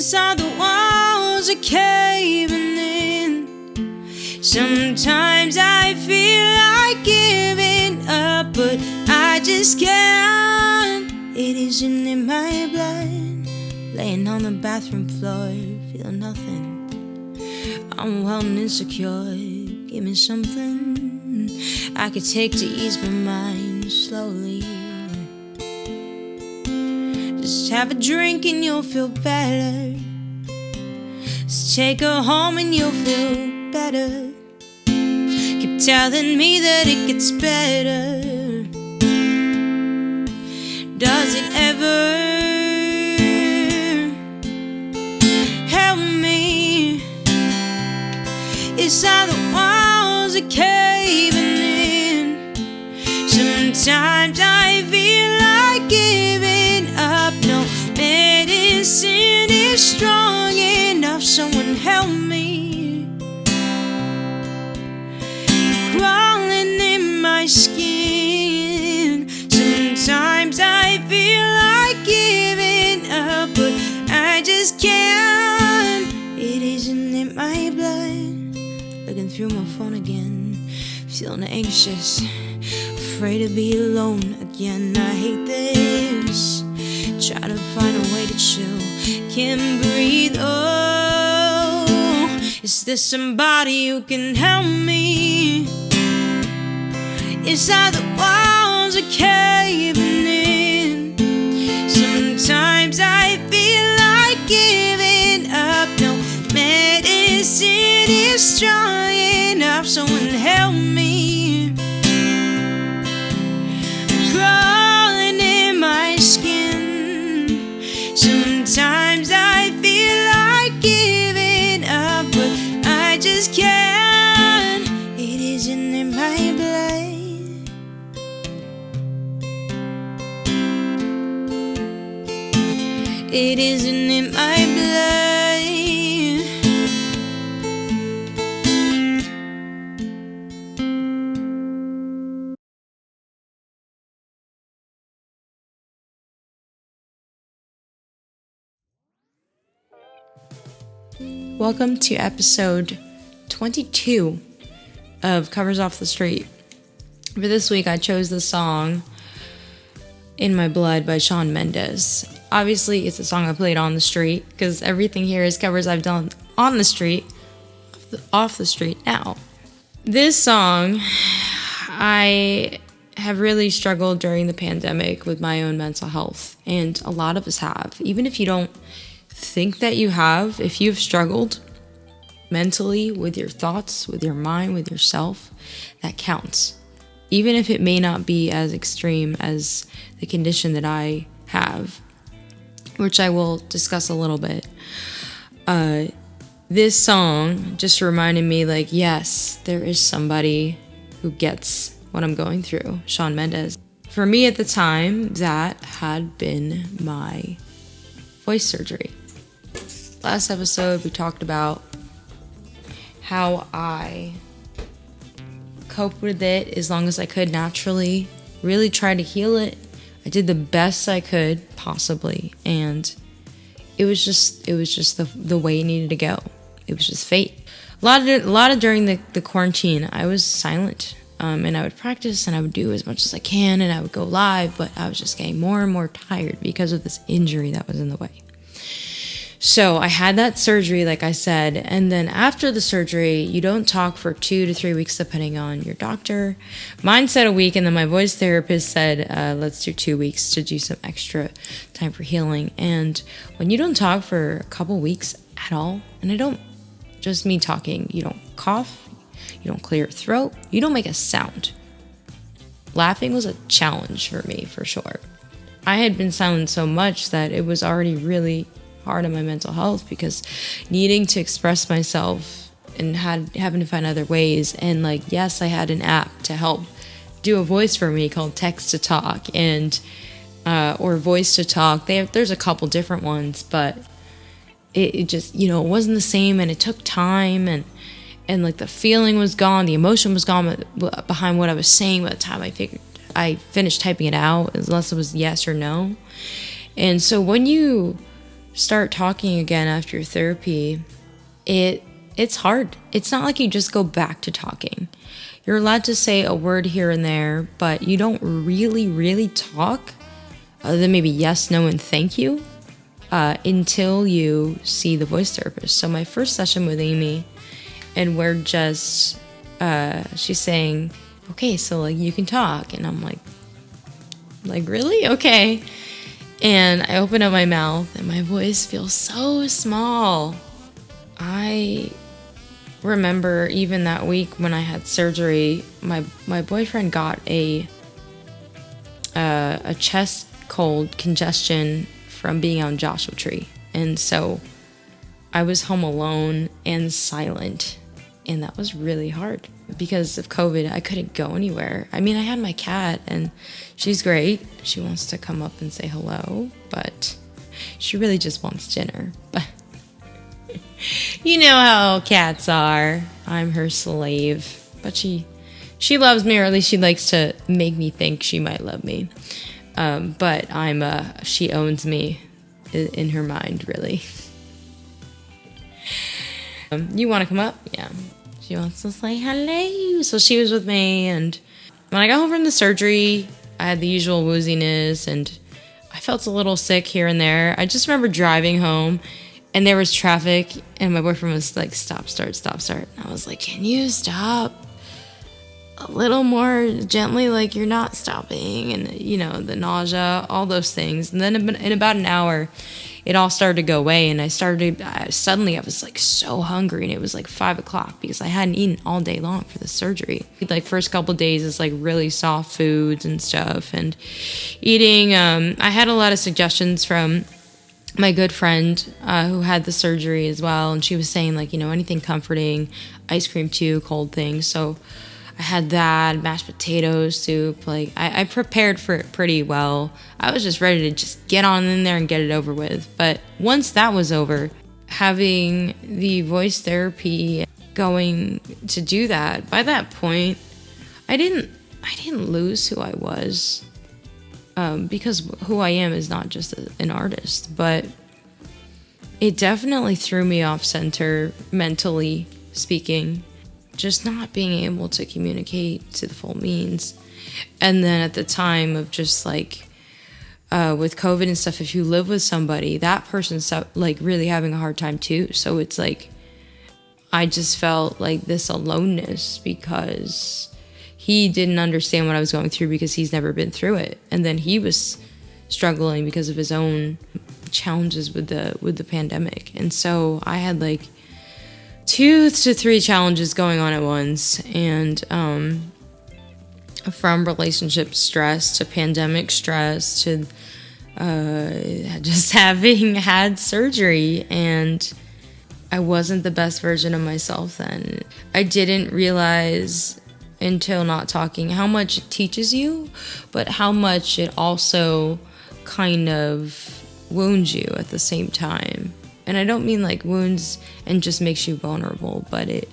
Inside the walls are caving in. Sometimes I feel like giving up, but I just can't. It isn't in my blood. Laying on the bathroom floor, feeling nothing. I'm well and insecure. Give me something I could take to ease my mind slowly. Just have a drink and you'll feel better. Just take her home and you'll feel better. Keep telling me that it gets better. Does it ever help me? Inside the walls are caving in. Sometimes I feel like giving up. No medicine is strong enough. Someone help me. Crawling in my skin. Sometimes I feel like giving up, but I just can't. It isn't in my blood. Looking through my phone again, feeling anxious, afraid to be alone again. I hate this. Try to find a way to chill, can't breathe. Oh, is there somebody who can help me? Inside the walls are caving in. Sometimes I feel like giving up. No medicine is strong enough. Someone help me. I'm crawling in my skin. Sometimes I feel like giving up, but I just can't. It isn't in my blood. It isn't in my blood. Welcome to episode 22 of Covers Off the Street. For this week, I chose the song In My Blood by Shawn Mendes. Obviously, it's a song I played on the street because everything here is covers I've done on the street, off the street now. This song, I have really struggled during the pandemic with my own mental health, and a lot of us have. Even if you don't think that you have, if you've struggled mentally with your thoughts, with your mind, with yourself, that counts. Even if it may not be as extreme as the condition that I have, which I will discuss a little bit. This song just reminded me, like, yes, there is somebody who gets what I'm going through. Shawn Mendes. For me at the time, that had been my voice surgery. Last episode, we talked about how I coped with it as long as I could naturally, really tried to heal it. I did the best I could possibly, and it was just the way it needed to go. It was just fate. A lot of during the quarantine, I was silent, and I would practice and I would do as much as I can, and I would go live, but I was just getting more and more tired because of this injury that was in the way. So I had that surgery, like I said, and then after the surgery, you don't talk for 2 to 3 weeks, depending on your doctor. Mine said a week, and then my voice therapist said, let's do 2 weeks to do some extra time for healing. And when you don't talk for a couple weeks at all, and I don't just mean talking, you don't cough, you don't clear your throat, you don't make a sound. Laughing was a challenge for me, for sure. I had been silent so much that it was already really hard on my mental health, because needing to express myself and having to find other ways. And like, yes, I had an app to help do a voice for me called Text to Talk and or Voice to Talk. There's a couple different ones, but it just, it wasn't the same, and it took time, and like the feeling was gone, the emotion was gone behind what I was saying by the time I finished typing it out, unless it was yes or no. And so when you start talking again after therapy, it's hard. It's not like you just go back to talking. You're allowed to say a word here and there, but you don't really talk, other than maybe yes, no, and thank you, until you see the voice therapist. So my first session with Amy, and we're just, she's saying, okay, so like you can talk. And I'm like really? Okay. And I open up my mouth and my voice feels so small. I remember even that week when I had surgery, my boyfriend got a chest cold congestion from being on Joshua Tree. And so I was home alone and silent. And that was really hard because of COVID. I couldn't go anywhere. I mean, I had my cat and she's great. She wants to come up and say hello, but she really just wants dinner. But you know how cats are. I'm her slave, but she loves me, or at least she likes to make me think she might love me. But she owns me in her mind, really. You want to come up? Yeah. She wants to say hello. So she was with me, and when I got home from the surgery, I had the usual wooziness, and I felt a little sick here and there. I just remember driving home, and there was traffic, and my boyfriend was like, stop, start, stop, start. And I was like, can you stop a little more gently, like you're not stopping? And, you know, the nausea, all those things. And then in about an hour, it all started to go away, and suddenly I was like so hungry, and it was like 5:00 because I hadn't eaten all day long for the surgery. Like first couple days is like really soft foods and stuff, and eating. I had a lot of suggestions from my good friend who had the surgery as well, and she was saying like, you know, anything comforting, ice cream too, cold things. So I had that, mashed potatoes, soup. Like I prepared for it pretty well. I was just ready to just get on in there and get it over with. But once that was over, having the voice therapy, going to do that, by that point, I didn't lose who I was, because who I am is not just an artist, but it definitely threw me off center mentally speaking. Just not being able to communicate to the full means. And then at the time of just like with COVID and stuff, if you live with somebody, that person's like really having a hard time too. So it's like I just felt like this aloneness because he didn't understand what I was going through because he's never been through it. And then he was struggling because of his own challenges with the pandemic. And so I had like 2 to 3 challenges going on at once, and from relationship stress to pandemic stress to just having had surgery, and I wasn't the best version of myself then. I didn't realize until not talking how much it teaches you, but how much it also kind of wounds you at the same time. And I don't mean like wounds and just makes you vulnerable, but it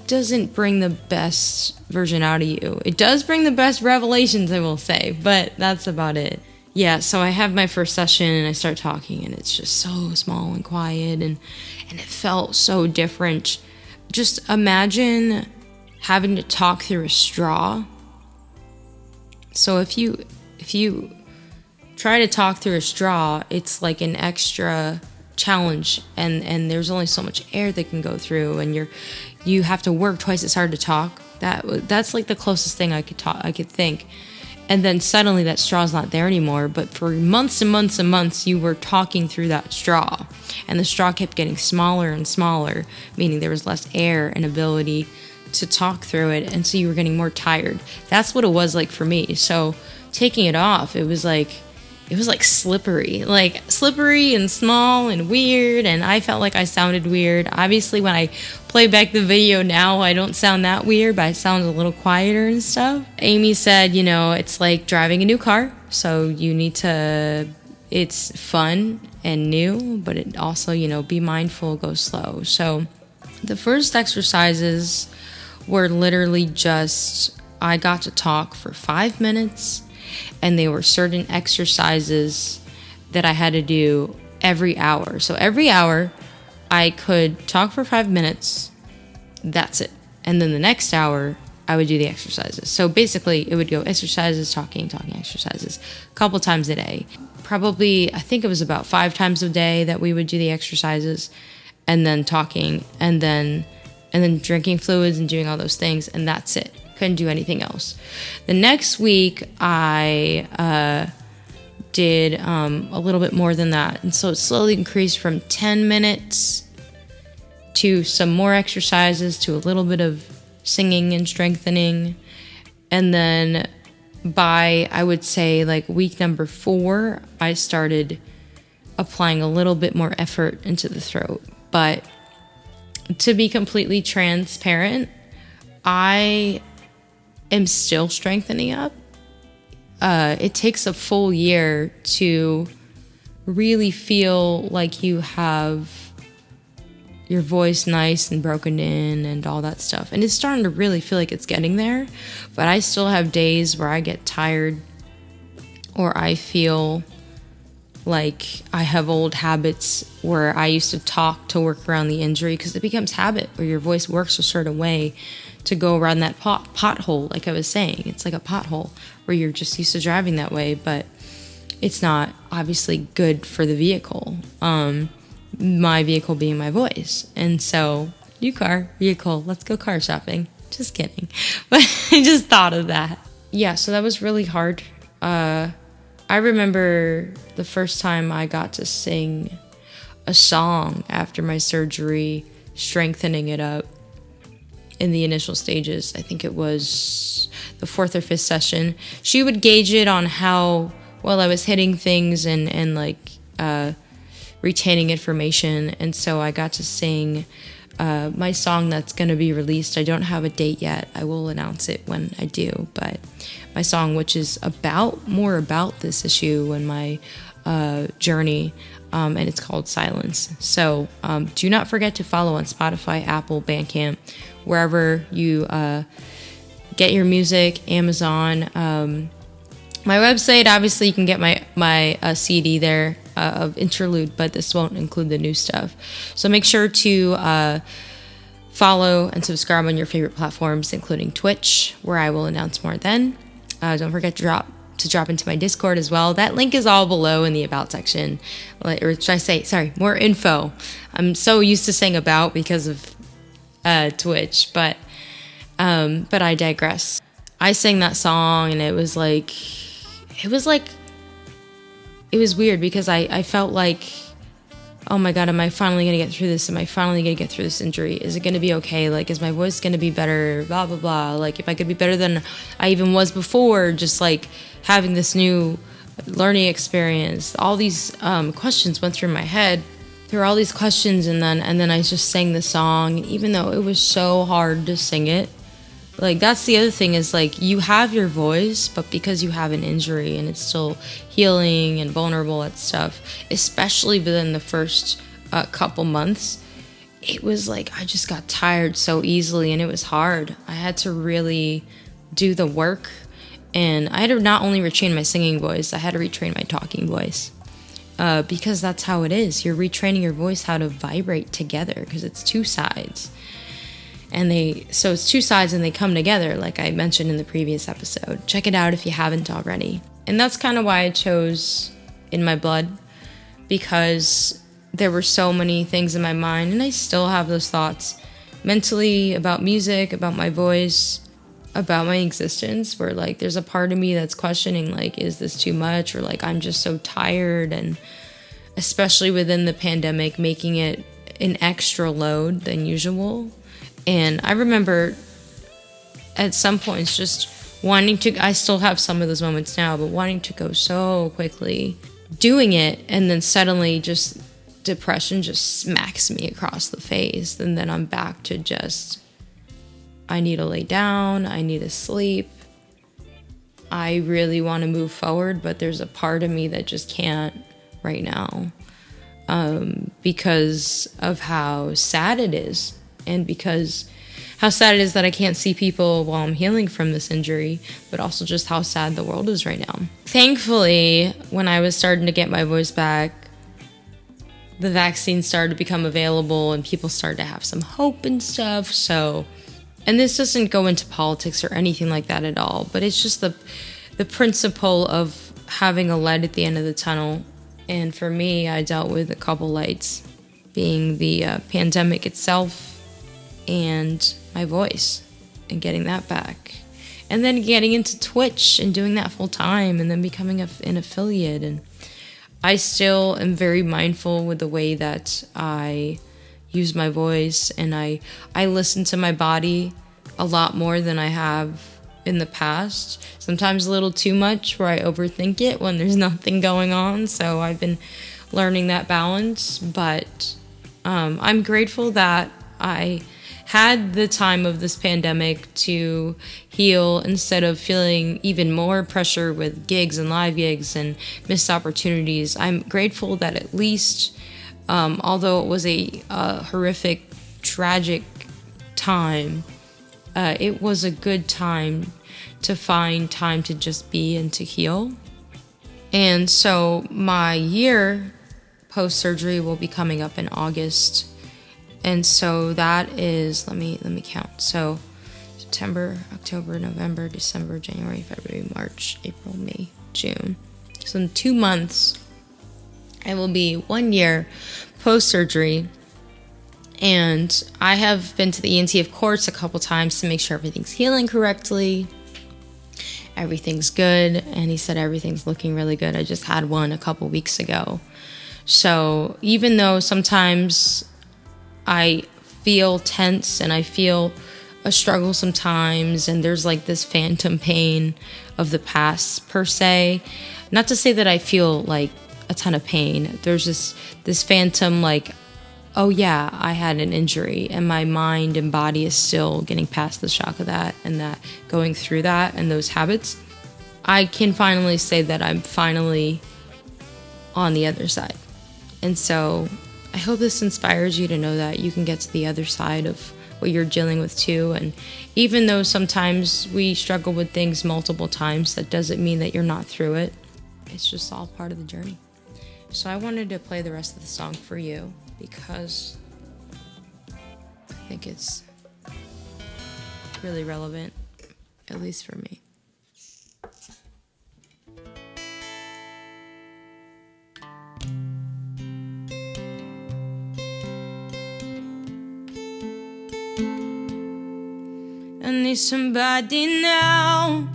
doesn't bring the best version out of you. It does bring the best revelations, I will say, but that's about it. Yeah, so I have my first session and I start talking, and it's just so small and quiet, and it felt so different. Just imagine having to talk through a straw. So if you try to talk through a straw, it's like an extra challenge, and there's only so much air that can go through, and you have to work twice as hard to talk. That's like the closest thing I could think. And then suddenly that straw's not there anymore, but for months and months and months you were talking through that straw, and the straw kept getting smaller and smaller, meaning there was less air and ability to talk through it, and so you were getting more tired. That's what it was like for me. So taking it off, it was like slippery and small and weird, and I felt like I sounded weird. Obviously, when I play back the video now, I don't sound that weird, but I sound a little quieter and stuff. Amy said, you know, it's like driving a new car, so it's fun and new, but it also, you know, be mindful, go slow. So the first exercises were literally just, I got to talk for 5 minutes, and they were certain exercises that I had to do every hour. So every hour I could talk for 5 minutes. That's it. And then the next hour I would do the exercises. So basically it would go exercises, talking, exercises a couple times a day. Probably, I think it was about 5 times a day that we would do the exercises, and then talking, and then drinking fluids and doing all those things. And that's it. Couldn't do anything else. The next week I did a little bit more than that. And so it slowly increased from 10 minutes to some more exercises to a little bit of singing and strengthening. And then by, I would say, like week number 4, I started applying a little bit more effort into the throat. But to be completely transparent, I am still strengthening up. It takes a full year to really feel like you have your voice nice and broken in and all that stuff. And it's starting to really feel like it's getting there. But I still have days where I get tired, or I feel like I have old habits where I used to talk to work around the injury, because it becomes habit where your voice works a certain way to go around that pothole. Like I was saying, it's like a pothole where you're just used to driving that way, but it's not obviously good for the vehicle. My vehicle being my voice. And so, new car, vehicle, let's go car shopping. Just kidding. But I just thought of that. Yeah, so that was really hard. I remember the first time I got to sing a song after my surgery, strengthening it up in the initial stages. I think it was the 4th or 5th session. She would gauge it on how well I was hitting things and like retaining information. And so I got to sing my song that's going to be released. I don't have a date yet. I will announce it when I do. But my song, which is more about this issue and my journey, and it's called Silence. So do not forget to follow on Spotify, Apple, Bandcamp, wherever you get your music, Amazon. My website, obviously, you can get my CD there of Interlude, but this won't include the new stuff. So make sure to follow and subscribe on your favorite platforms, including Twitch, where I will announce more then. Don't forget to drop into my Discord as well. That link is all below in the About section. Or should I say, more info. I'm so used to saying about because of Twitch, but I digress. I sang that song, and it was weird because I felt like, oh my God, am I finally going to get through this? Am I finally going to get through this injury? Is it going to be okay? Like, is my voice going to be better? Blah, blah, blah. Like, if I could be better than I even was before, just like having this new learning experience. All these questions went through my head. There were all these questions, and then I just sang the song. And even though it was so hard to sing it, like, that's the other thing is, like, you have your voice, but because you have an injury and it's still healing and vulnerable and stuff, especially within the first couple months, it was like I just got tired so easily, and it was hard. I had to really do the work, and I had to not only retrain my singing voice, I had to retrain my talking voice, because that's how it is. You're retraining your voice how to vibrate together, because it's 2 sides. So it's 2 sides, and they come together, like I mentioned in the previous episode. Check it out if you haven't already. And that's kind of why I chose In My Blood, because there were so many things in my mind, and I still have those thoughts mentally about music, about my voice, about my existence, where like there's a part of me that's questioning, like, is this too much? Or like, I'm just so tired, and especially within the pandemic, making it an extra load than usual. And I remember at some points just wanting to, I still have some of those moments now, but wanting to go so quickly, doing it, and then suddenly just depression just smacks me across the face. And then I'm back to just, I need to lay down, I need to sleep. I really want to move forward, but there's a part of me that just can't right now, because of how sad it is. And because how sad it is that I can't see people while I'm healing from this injury, but also just how sad the world is right now. Thankfully, when I was starting to get my voice back, the vaccine started to become available and people started to have some hope and stuff. So, and this doesn't go into politics or anything like that at all, but it's just the principle of having a light at the end of the tunnel. And for me, I dealt with a couple lights, being the pandemic itself and my voice and getting that back. And then getting into Twitch and doing that full time and then becoming an affiliate. And I still am very mindful with the way that I use my voice, and I listen to my body a lot more than I have in the past. Sometimes a little too much where I overthink it when there's nothing going on. So I've been learning that balance, but I'm grateful that I had the time of this pandemic to heal instead of feeling even more pressure with gigs and live gigs and missed opportunities. I'm grateful that at least, although it was a horrific, tragic time, it was a good time to find time to just be and to heal. And so my year post-surgery will be coming up in August. And so that is, let me count. So September, October, November, December, January, February, March, April, May, June. So in 2 months, I will be 1 year post-surgery. And I have been to the ENT, of course, a couple times to make sure everything's healing correctly. Everything's good. And he said everything's looking really good. I just had one a couple weeks ago. So even though sometimes I feel tense and I feel a struggle sometimes, and there's like this phantom pain of the past per se, not to say that I feel like a ton of pain. There's this phantom like, oh yeah, I had an injury and my mind and body is still getting past the shock of that and that going through that and those habits. I can finally say that I'm finally on the other side. And so I hope this inspires you to know that you can get to the other side of what you're dealing with too. And even though sometimes we struggle with things multiple times, that doesn't mean that you're not through it. It's just all part of the journey. So I wanted to play the rest of the song for you because I think it's really relevant, at least for me. I need somebody now.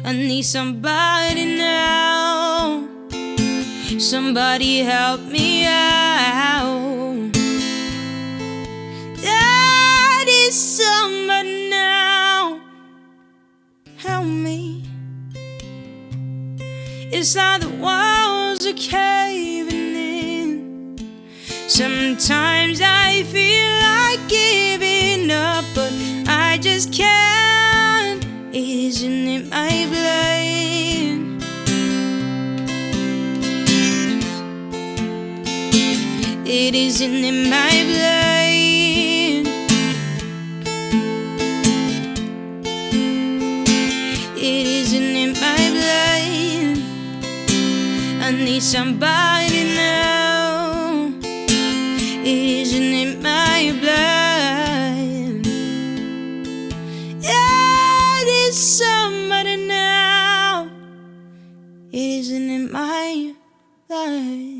I need somebody now. Somebody help me out. I need somebody now. Help me. It's like the walls are caving in. Sometimes I feel like giving up, but I just can't. Isn't it my blood? It isn't in my blood. It isn't in my blood. I need somebody now. It isn't in my blood. Yeah, it is somebody now. It isn't in my blood.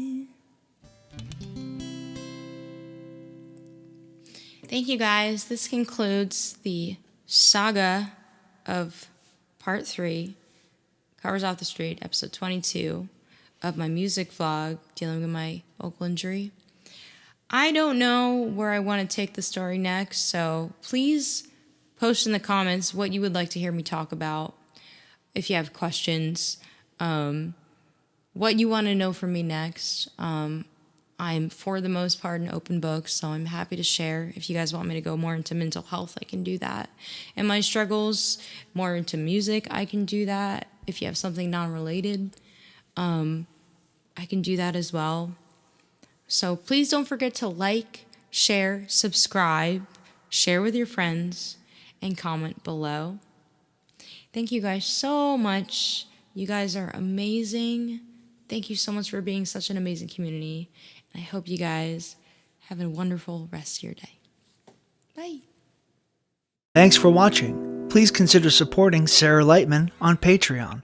Thank you guys. This concludes the saga of part 3, Covers Off the Street, episode 22 of my music vlog dealing with my vocal injury. I don't know where I want to take the story next, so please post in the comments what you would like to hear me talk about. If you have questions, what you want to know from me next. I'm, for the most part, an open book, so I'm happy to share. If you guys want me to go more into mental health, I can do that. And my struggles, more into music, I can do that. If you have something non-related, I can do that as well. So please don't forget to like, share, subscribe, share with your friends, and comment below. Thank you guys so much. You guys are amazing. Thank you so much for being such an amazing community. And I hope you guys have a wonderful rest of your day. Bye. Thanks for watching. Please consider supporting Sarah Lightman on Patreon.